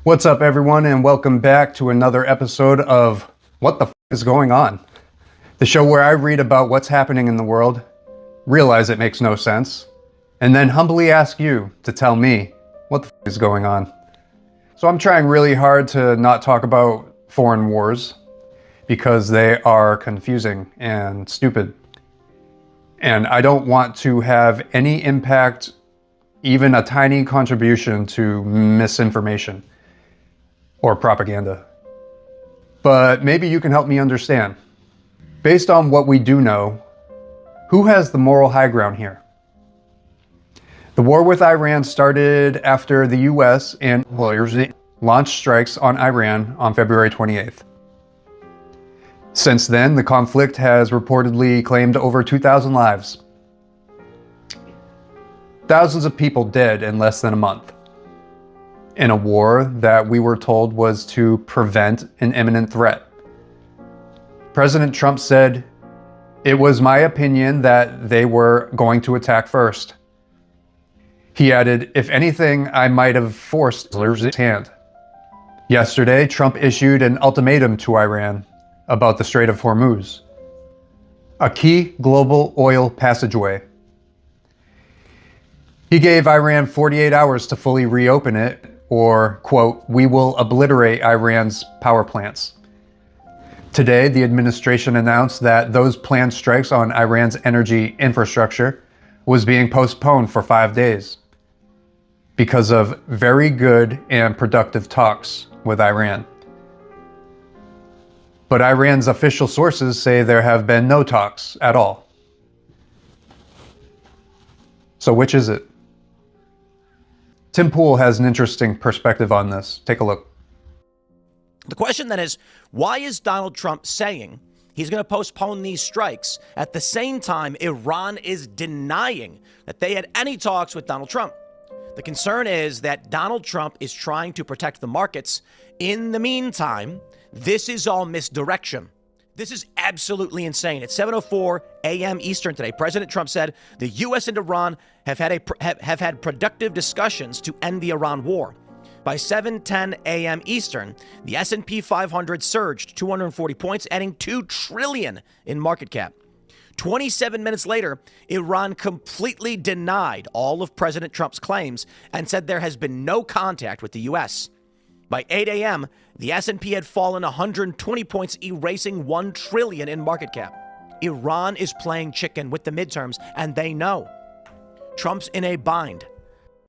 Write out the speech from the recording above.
What's up, everyone, and welcome back to another episode of What the F is Going On? The show where I read about what's happening in the world, realize it makes no sense, and then humbly ask you to tell me what the F is going on. So I'm trying really hard to not talk about foreign wars because they are confusing and stupid. And I don't want to have any impact, even a tiny contribution to misinformation or propaganda. But maybe you can help me understand. Based on what we do know, who has the moral high ground here? The war with Iran started after the US and lawyers launched strikes on Iran on February 28th. Since then, the conflict has reportedly claimed over 2,000 lives. Thousands of people dead in less than a month. In a war that we were told was to prevent an imminent threat. President Trump said, "It was my opinion that they were going to attack first." He added, "If anything, I might have forced Hitler's hand." Yesterday, Trump issued an ultimatum to Iran about the Strait of Hormuz, a key global oil passageway. He gave Iran 48 hours to fully reopen it, or, quote, "We will obliterate Iran's power plants." Today, the administration announced that those planned strikes on Iran's energy infrastructure was being postponed for 5 days because of very good and productive talks with Iran. But Iran's official sources say there have been no talks at all. So which is it? Tim Pool has an interesting perspective on this. Take a look. The question then is, why is Donald Trump saying he's going to postpone these strikes at the same time Iran is denying that they had any talks with Donald Trump? The concern is that Donald Trump is trying to protect the markets. In the meantime, this is all misdirection. This is absolutely insane. At 7:04 a.m. Eastern today, President Trump said the U.S. and Iran have had productive discussions to end the Iran war. By 7:10 a.m. Eastern, the S&P 500 surged 240 points, adding $2 trillion in market cap. 27 minutes later, Iran completely denied all of President Trump's claims and said there has been no contact with the U.S. By 8 a.m., the S&P had fallen 120 points, erasing $1 trillion in market cap. Iran is playing chicken with the midterms, and they know. Trump's in a bind.